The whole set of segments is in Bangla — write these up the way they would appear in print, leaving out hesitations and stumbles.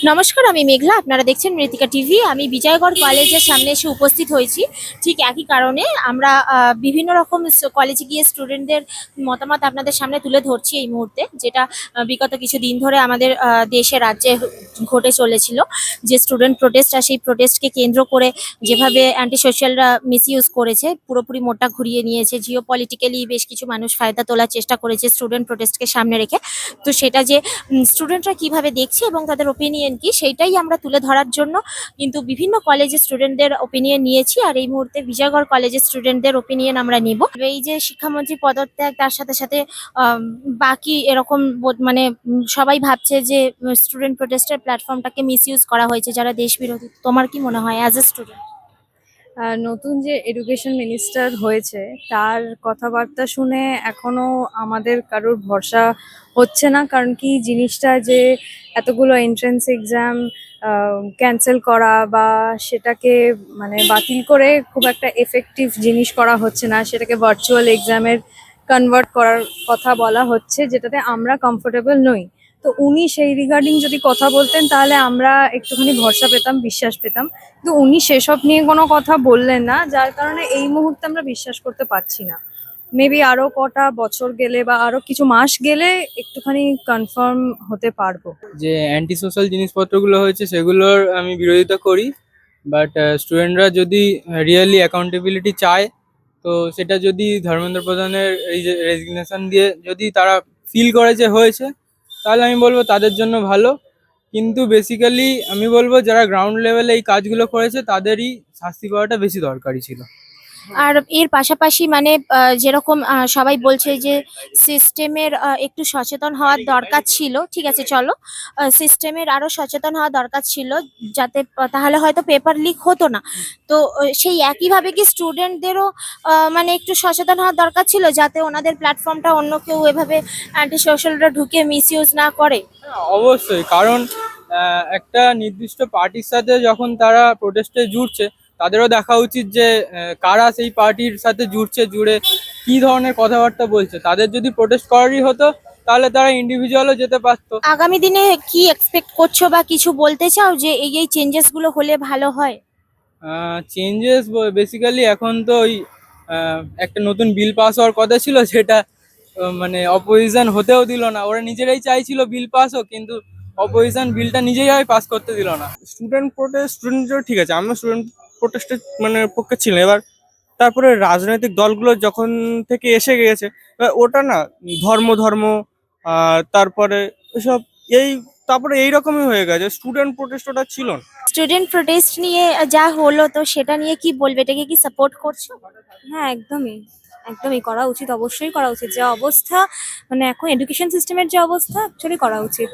নমস্কার, আমি মেঘলা। আপনারা দেখছেন মৃত্তিকা টিভি। আমি বিজয়গড় কলেজের সামনে এসে উপস্থিত হয়েছি ঠিক একই কারণে। আমরা বিভিন্ন রকম কলেজে গিয়ে স্টুডেন্টদের মতামত আপনাদের সামনে তুলে ধরছি এই মুহূর্তে, যেটা বিগত কিছু দিন ধরে আমাদের দেশে রাজ্যে ঘটে চলেছিল। যে স্টুডেন্ট প্রোটেস্ট, আর সেই প্রোটেস্টকে কেন্দ্র করে যেভাবে অ্যান্টি সোশ্যালরা মিসইউজ করেছে, পুরোপুরি মোড়টা ঘুরিয়ে নিয়েছে। জিও পলিটিক্যালি বেশ কিছু মানুষ ফায়দা তোলার চেষ্টা করেছে স্টুডেন্ট প্রোটেস্টকে সামনে রেখে। তো সেটা যে স্টুডেন্টরা কিভাবে দেখছে এবং তাদের ওপিনিয়ন কি, সেইটাই আমরা তুলে ধরার জন্য কিন্তু বিভিন্ন কলেজের স্টুডেন্টদের ওপিনিয়ন নিয়েছি। আর এই মুহূর্তে বিজয়গড় কলেজের স্টুডেন্টদের ওপিনিয়ন আমরা নিব। এই যে শিক্ষামন্ত্রী পদত্যাগ, তার সাথে সাথে বাকি এরকম মানে সবাই ভাবছে যে স্টুডেন্ট প্রোটেস্টের প্ল্যাটফর্মটাকে মিসইউজ করা হয়েছে যারা দেশ বিরোধী। তোমার কি মনে হয় অ্যাজ এ স্টুডেন্ট? নতুন যে এডুকেশন মিনিস্টার হয়েছে তার কথাবার্তা শুনে এখনো আমাদের কারোর ভরসা হচ্ছে না। কারণ কি জিনিসটা যে এতগুলো এন্ট্রান্স এক্সাম ক্যান্সেল করা বা সেটাকে মানে বাতিল করে খুব একটা এফেক্টিভ জিনিস করা হচ্ছে না, সেটাকে ভার্চুয়াল এক্সামের কনভার্ট করার কথা বলা হচ্ছে, যেটাতে আমরা কমফোর্টেবল নই। তো উনি সেই রিগার্ডিং যদি কথা বলতেন তাহলে আমরা একটুখানি ভরসা পেতাম, বিশ্বাস পেতাম। কিন্তু উনি সেসব নিয়ে কোনো কথা বললেন না, যার কারণে এই মুহূর্তে আমরা বিশ্বাস করতে পারছি না। মেবি আরো কটা বছর গেলে বা আরো কিছু মাস গেলে একটুখানি কনফার্ম হতে পারবো। যে অ্যান্টি সোশ্যাল জিনিসপত্রগুলো হয়েছে সেগুলোর আমি বিরোধিতা করি। বাট স্টুডেন্টরা যদি রিয়েলি অ্যাকাউন্টেবিলিটি চায়, তো সেটা যদি ধর্মেন্দ্র প্রধানের এই যে রেজিগনেশন দিয়ে যদি তারা ফিল করে যে হয়েছে, তাহলে আমি বলবো তাদের জন্য ভালো। কিন্তু বেসিক্যালি আমি বলবো যারা গ্রাউন্ড লেভেলে এই কাজগুলো করেছে তাদেরই শাস্তি পাওয়াটা বেশি দরকারি ছিল। আর এর পাশাপাশি মানে যেরকম সবাই বলছে যে সিস্টেমের একটু সচেতন হওয়ার দরকার ছিল। ঠিক আছে, চলো, সিস্টেমের আরো সচেতন হওয়া দরকার ছিল, যাতে তাহলে হয়তো পেপার লিক হতো না। তো সেই একইভাবে কি স্টুডেন্টদেরও মানে একটু সচেতন হওয়ার দরকার ছিল, যাতে ওনাদের প্ল্যাটফর্মটা অন্য কেউ এভাবে অ্যান্টি সোশ্যালরা ঢুকে মিসইউজ না করে। হ্যাঁ, অবশ্যই। কারণ একটা নির্দিষ্ট পার্টির সাথে যখন তারা প্রোটেস্টে জুড়ছে, তাদেরও দেখা উচিত যে কারা সেই পার্টির সাথে জুড়ছে, জুড়ে কি ধরনের কথাবার্তা বলছে। তাদের যদি প্রোটেস্ট করারই হতো তাহলে তারা ইন্ডিভিজুয়ালও যেতে পারতো। আগামী দিনে কি এক্সপেক্ট করছো বা কিছু বলতে চাও যে এই চেঞ্জেস গুলো হলে ভালো হয়? চেঞ্জেস বেসিক্যালি এখন তো ওই একটা নতুন বিল পাস হওয়ার কথা ছিল, সেটা মানে অপোজিশন হতেও দিল না। ওরা নিজেরাই চাইছিল বিল পাস হোক, কিন্তু অপোজিশন বিলটা নিজেই পাস করতে দিল না। স্টুডেন্ট প্রোটেস্ট স্টুডেন্টরা ঠিক আছে, আমিও স্টুডেন্ট প্রোটেস্টের মানে পক্ষে ছিলাম। এবার তারপরে রাজনৈতিক দলগুলো যখন থেকে এসে গেছে, এবার ওটা না ধর্ম ধর্ম তারপরে এসব এই তারপরে এইরকমই হয়ে গেছে। স্টুডেন্ট প্রোটেস্ট ওটা ছিল না। স্টুডেন্ট প্রোটেস্ট নিয়ে যা হলো, তো সেটা নিয়ে কি বলবে? এটাকে কি সাপোর্ট করছো? হ্যাঁ, একদমই একদমই করা উচিত, অবশ্যই করা উচিত। যে অবস্থা মানে এখন এডুকেশন সিস্টেমের যে অবস্থা, অ্যাকচুয়ালি করা উচিত।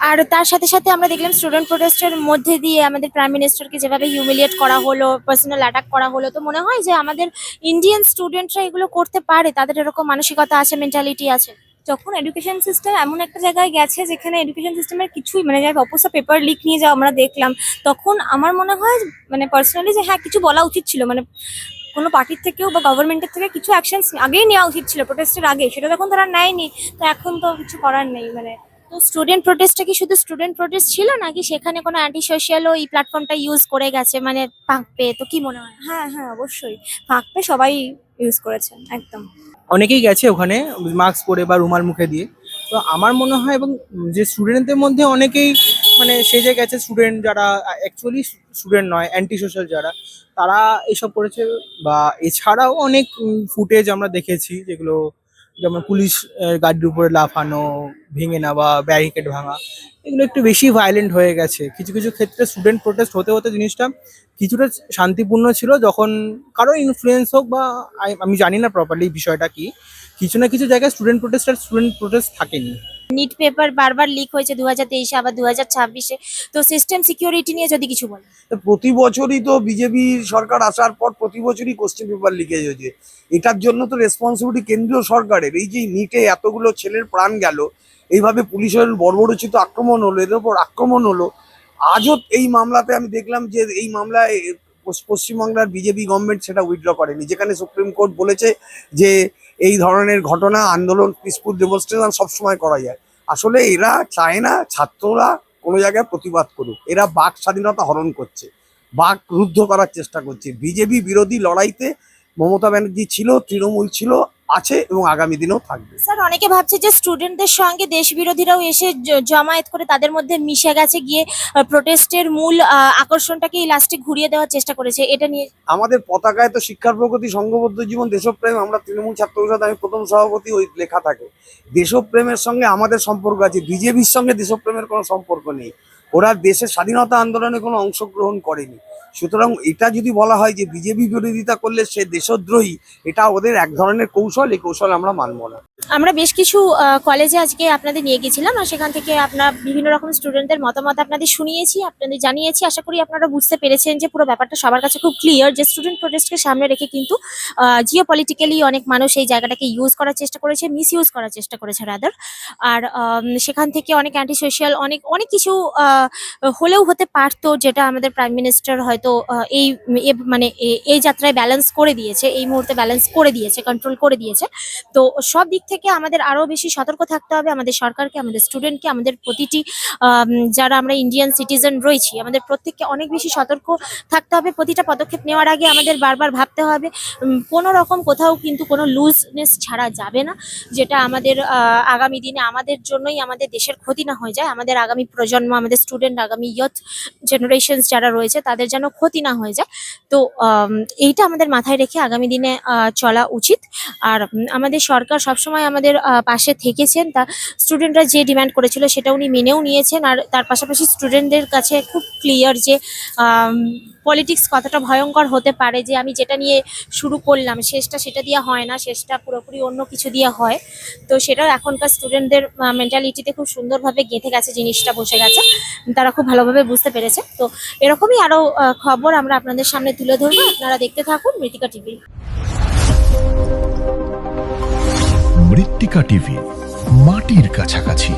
আর তার সাথে সাথে আমরা দেখলাম স্টুডেন্ট প্রোটেস্টের মধ্যে দিয়ে আমাদের প্রাইম মিনিস্টারকে যেভাবে হিউমিলিয়েট করা হলো, পার্সোনাল অ্যাটাক করা হলো। তো মনে হয় যে আমাদের ইন্ডিয়ান স্টুডেন্টরা এগুলো করতে পারে, তাদের এরকম মানসিকতা আছে, মেন্টালিটি আছে। যখন এডুকেশন সিস্টেম এমন একটা জায়গায় গেছে যেখানে এডুকেশন সিস্টেমের কিছুই মানে যাই অবস্থা, পেপার লিক নিয়ে যা আমরা দেখলাম, তখন আমার মনে হয় মানে পার্সোনালি যে হ্যাঁ, কিছু বলা উচিত ছিল। মানে কোনো পার্টির থেকেও বা গভর্নমেন্টের থেকে কিছু অ্যাকশন আগেই নেওয়া উচিত ছিল, প্রোটেস্টের আগে। সেটা যখন তারা নেয়নি, তো এখন তো কিছু করার নেই মানে। তো স্টুডেন্ট প্রোটেস্টটা কি শুধু স্টুডেন্ট প্রোটেস্ট ছিল, নাকি সেখানে কোনো অ্যান্টি সোশ্যালও এই প্ল্যাটফর্মটা ইউজ করে গেছে, মানে ফাঁক পেয়ে? তো কি মনে হয়? হ্যাঁ হ্যাঁ, অবশ্যই ফাঁকতে সবাই ইউজ করেছেন, একদম। অনেকেই গেছে ওখানে মাস্ক পরে বা রুমাল মুখে দিয়ে। তো আমার মনে হয়, এবং যে স্টুডেন্টদের মধ্যে অনেকেই মানে সেজে গেছে, স্টুডেন্ট যারা অ্যাকচুয়ালি স্টুডেন্ট নয়, অ্যান্টি সোশ্যাল যারা, তারা এসব করেছে। বা এছাড়াও অনেক ফুটেজ আমরা দেখেছি, যেগুলো যেমন পুলিশ গাড়ির উপরে লাফানো, ভেঙে নেওয়া, ব্যারিকেড ভাঙা, এগুলো একটু বেশি ভায়োলেন্ট হয়ে গেছে। কিছু কিছু ক্ষেত্রে স্টুডেন্ট প্রোটেস্ট হতে হতে জিনিসটা কিছুটা শান্তিপূর্ণ ছিল, যখন কারো ইনফ্লুয়েন্স হোক বা আমি জানি না প্রপারলি বিষয়টা কি, কিছু না কিছু জায়গায় স্টুডেন্ট প্রোটেস্ট থাকেনি। নিট পেপার বারবার লিক হয়েছে 2023-এ, আবার 2026-এ। তো সিস্টেম সিকিউরিটি নিয়ে যদি কিছু বলেন। তো প্রতি বছরই তো বিজেপি সরকার আসার পর প্রতি বছরই কোশ্চেন পেপার লিকেজ হয়েছে। এটার জন্য তো রেসপন্সিবিলিটি কেন্দ্রীয় সরকারের। এই যে নিটে এতগুলো ছেলের প্রাণ গেল, এইভাবে পুলিশের বর্বরোচিত আক্রমণ হলো, এদের উপর আক্রমণ হলো। আজও এই মামলাতে আমি দেখলাম যে এই মামলায় পশ্চিমবাংলার বিজেপি গভর্নমেন্ট সেটা উইথড্র করেনি, যেখানে সুপ্রিম কোর্ট বলেছে যে এই ধরনের ঘটনা, আন্দোলন, পিসফুল ডেমনস্ট্রেশন সবসময় করা যায়। আসলে এরা চায় না ছাত্ররা কোনো জায়গায় প্রতিবাদ করুক। এরা বাক স্বাধীনতা হরণ করছে, বাক রুদ্ধ করার চেষ্টা করছে। বিজেপি বিরোধী লড়াইতে মমতা ব্যানার্জি ছিল, তৃণমূল ছিল, আছে এবং আগামী দিনেও থাকবে। স্যার অনেকে ভাবছে যে স্টুডেন্টদের সঙ্গে দেশ বিরোধীরাও এসে জমায়েত করে তাদের মধ্যে মিশে গেছে, গিয়ে প্রোটেস্টের মূল আকর্ষণটাকেই লাস্টে ঘুরিয়ে দেওয়ার চেষ্টা করেছে, এটা নিয়ে। আমাদের পতাকায় তো শিক্ষার প্রগতি, সংঘবদ্ধ জীবন, দেশপ্রেম, আমরা তৃণমূল ছাত্র পরিষদ, আমি প্রথম সভাপতি, ওই লেখা থাকে। দেশপ্রেমের সঙ্গে আমাদের সম্পর্ক আছে, বিজেপির সঙ্গে দেশপ্রেমের কোনো সম্পর্ক নেই। ওরা দেশের স্বাধীনতা আন্দোলনে কোনো অংশগ্রহণ করেনি। সুতরাং এটা যদি বলা হয় যে বিজেপি বিরোধিতা করলে সে দেশদ্রোহী, এটা ওদের এক ধরনের কৌশল, এই কৌশল আমরা মানব না। আমরা বেশ কিছু কলেজে আজকে আপনাদের নিয়ে গেছিলাম, আর সেখান থেকে আপনার বিভিন্ন রকম স্টুডেন্টদের মতামত আপনাদের শুনিয়েছি, আপনাদের জানিয়েছি। আশা করি আপনারা বুঝতে পেরেছেন যে পুরো ব্যাপারটা সবার কাছে খুব ক্লিয়ার, যে স্টুডেন্ট প্রোটেস্টকে সামনে রেখে কিন্তু জিওপলিটিক্যালি অনেক মানুষ এই জায়গাটাকে ইউজ করার চেষ্টা করেছে, মিস ইউজ করার চেষ্টা করেছে রাদার। আর সেখান থেকে অনেক অ্যান্টি সোশ্যাল অনেক অনেক কিছু হলেও হতে পারতো, যেটা আমাদের প্রাইম মিনিস্টার হয়তো মানে এই যাত্রায় ব্যালেন্স করে দিয়েছে, এই মুহূর্তে ব্যালেন্স করে দিয়েছে, কন্ট্রোল করে দিয়েছে। তো সব দিক থেকে আমাদের আরো বেশি সতর্ক থাকতে হবে, আমাদের সরকারকে, আমাদের স্টুডেন্টকে, আমাদের প্রতিটি যারা আমরা ইন্ডিয়ান সিটিজেন রয়েছি, আমাদের প্রত্যেককে অনেক বেশি সতর্ক থাকতে হবে। প্রতিটা পদক্ষেপ নেওয়ার আগে আমাদের বারবার ভাবতে হবে, কোনো রকম কোথাও কিন্তু কোনো লুজনেস ছাড়া যাবে না, যেটা আমাদের আগামী দিনে আমাদের জন্যই আমাদের দেশের ক্ষতি না হয়ে যায়, আমাদের আগামী প্রজন্ম, আমাদের স্টুডেন্ট, আগামী ইয়থ জেনারেশনস যারা রয়েছে তাদের যেন ক্ষতি না হয়ে যায়। তো এইটা আমাদের মাথায় রেখে আগামী দিনে চলা উচিত। আর আমাদের সরকার সবসময় আমাদের পাশে থেকেছেন, তা স্টুডেন্টরা যে ডিমান্ড করেছিল সেটা উনি মেনেও নিয়েছেন। আর তার পাশাপাশি স্টুডেন্টদের কাছে খুব ক্লিয়ার যে পলিটিক্স কতটা ভয়ঙ্কর হতে পারে, যে আমি যেটা নিয়ে শুরু করলাম শেষটা সেটা দিয়ে হয় না, শেষটা পুরোপুরি অন্য কিছু দিয়ে হয়। তো সেটাও এখনকার স্টুডেন্টদের মেন্টালিটিতে খুব সুন্দরভাবে গেঁথে গেছে, জিনিসটা বসে গেছে, তারা খুব ভালোভাবে বুঝতে পেরেছে। তো এরকমই আরো খবর আমরা আপনাদের সামনে তুলে ধরবো, আপনারা দেখতে থাকুন মৃত্তিকা টিভি। মৃত্তিকা টিভি, মাটির কাছাকাছি।